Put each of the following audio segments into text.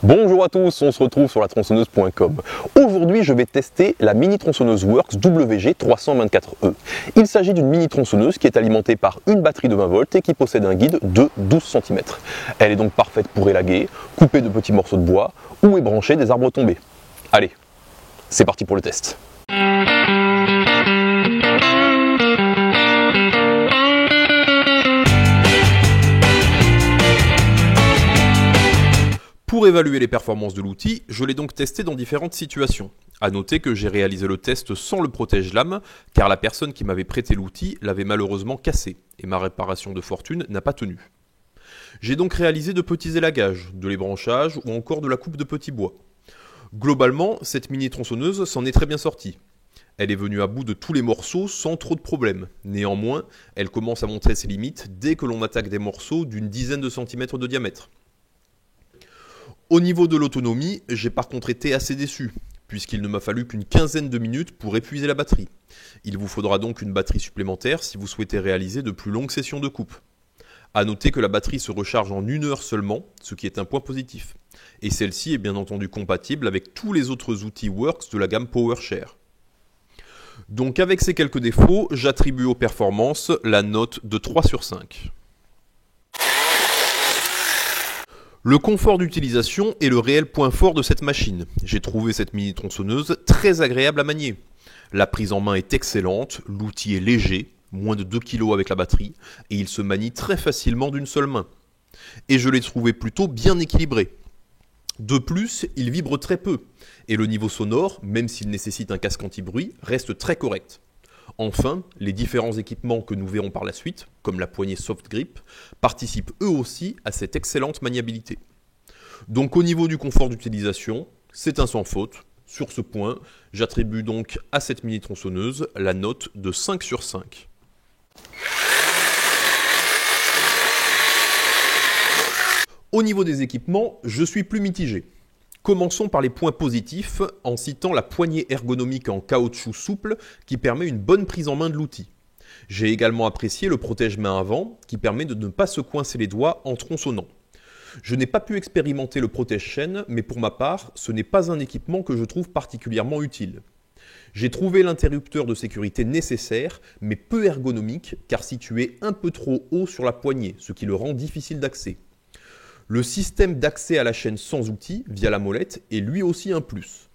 Bonjour à tous, on se retrouve sur la tronçonneuse.com. Aujourd'hui, je vais tester la mini tronçonneuse Works WG324E. Il s'agit d'une mini tronçonneuse qui est alimentée par une batterie de 20 volts et qui possède un guide de 12 cm. Elle est donc parfaite pour élaguer, couper de petits morceaux de bois ou ébrancher des arbres tombés. Allez, c'est parti pour le test. Pour évaluer les performances de l'outil, je l'ai donc testé dans différentes situations. A noter que j'ai réalisé le test sans le protège-lame, car la personne qui m'avait prêté l'outil l'avait malheureusement cassé, et ma réparation de fortune n'a pas tenu. J'ai donc réalisé de petits élagages, de l'ébranchage ou encore de la coupe de petits bois. Globalement, cette mini tronçonneuse s'en est très bien sortie. Elle est venue à bout de tous les morceaux sans trop de problèmes. Néanmoins, elle commence à montrer ses limites dès que l'on attaque des morceaux d'une dizaine de centimètres de diamètre. Au niveau de l'autonomie, j'ai par contre été assez déçu, puisqu'il ne m'a fallu qu'une quinzaine de minutes pour épuiser la batterie. Il vous faudra donc une batterie supplémentaire si vous souhaitez réaliser de plus longues sessions de coupe. A noter que la batterie se recharge en 1 heure seulement, ce qui est un point positif. Et celle-ci est bien entendu compatible avec tous les autres outils Works de la gamme PowerShare. Donc avec ces quelques défauts, j'attribue aux performances la note de 3 sur 5. Le confort d'utilisation est le réel point fort de cette machine. J'ai trouvé cette mini tronçonneuse très agréable à manier. La prise en main est excellente, l'outil est léger, moins de 2 kg avec la batterie, et il se manie très facilement d'une seule main. Et je l'ai trouvé plutôt bien équilibré. De plus, il vibre très peu, et le niveau sonore, même s'il nécessite un casque anti-bruit, reste très correct. Enfin, les différents équipements que nous verrons par la suite, comme la poignée Soft Grip, participent eux aussi à cette excellente maniabilité. Donc au niveau du confort d'utilisation, c'est un sans faute. Sur ce point, j'attribue donc à cette mini tronçonneuse la note de 5 sur 5. Au niveau des équipements, je suis plus mitigé. Commençons par les points positifs en citant la poignée ergonomique en caoutchouc souple qui permet une bonne prise en main de l'outil. J'ai également apprécié le protège-main avant qui permet de ne pas se coincer les doigts en tronçonnant. Je n'ai pas pu expérimenter le protège-chaîne, mais pour ma part, ce n'est pas un équipement que je trouve particulièrement utile. J'ai trouvé l'interrupteur de sécurité nécessaire, mais peu ergonomique car situé un peu trop haut sur la poignée, ce qui le rend difficile d'accès. Le système d'accès à la chaîne sans outil, via la molette, est lui aussi un plus.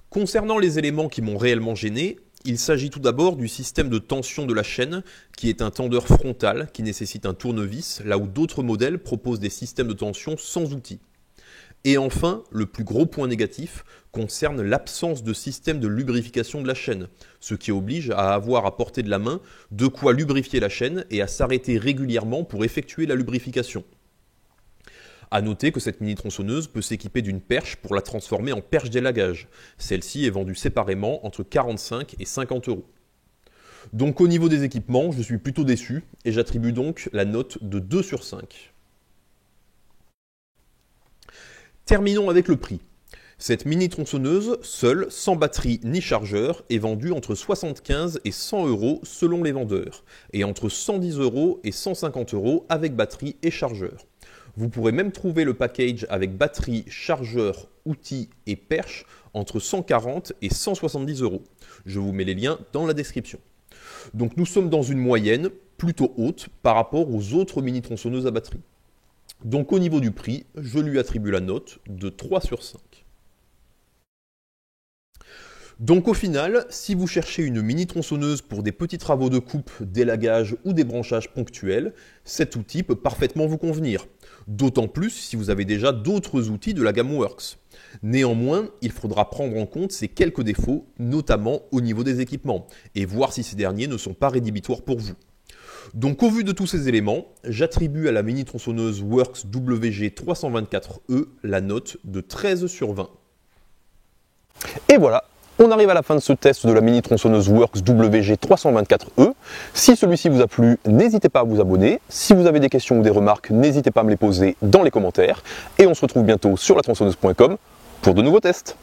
Concernant les éléments qui m'ont réellement gêné, il s'agit tout d'abord du système de tension de la chaîne, qui est un tendeur frontal qui nécessite un tournevis, là où d'autres modèles proposent des systèmes de tension sans outil. Et enfin, le plus gros point négatif concerne l'absence de système de lubrification de la chaîne, ce qui oblige à avoir à portée de la main de quoi lubrifier la chaîne et à s'arrêter régulièrement pour effectuer la lubrification. A noter que cette mini tronçonneuse peut s'équiper d'une perche pour la transformer en perche d'élagage. Celle-ci est vendue séparément entre 45 et 50 €. Donc au niveau des équipements, je suis plutôt déçu et j'attribue donc la note de 2 sur 5. Terminons avec le prix. Cette mini tronçonneuse, seule, sans batterie ni chargeur, est vendue entre 75 et 100 € selon les vendeurs, et entre 110 € et 150 € avec batterie et chargeur. Vous pourrez même trouver le package avec batterie, chargeur, outils et perche entre 140 et 170 €. Je vous mets les liens dans la description. Donc nous sommes dans une moyenne plutôt haute par rapport aux autres mini tronçonneuses à batterie. Donc au niveau du prix, je lui attribue la note de 3 sur 5. Donc au final, si vous cherchez une mini tronçonneuse pour des petits travaux de coupe, d'élagage ou débranchage ponctuels, cet outil peut parfaitement vous convenir. D'autant plus si vous avez déjà d'autres outils de la gamme Works. Néanmoins, il faudra prendre en compte ces quelques défauts, notamment au niveau des équipements, et voir si ces derniers ne sont pas rédhibitoires pour vous. Donc au vu de tous ces éléments, j'attribue à la mini tronçonneuse Works WG324E la note de 13 sur 20. Et voilà, on arrive à la fin de ce test de la mini tronçonneuse Works WG324E. Si celui-ci vous a plu, n'hésitez pas à vous abonner. Si vous avez des questions ou des remarques, n'hésitez pas à me les poser dans les commentaires. Et on se retrouve bientôt sur la tronçonneuse.com pour de nouveaux tests.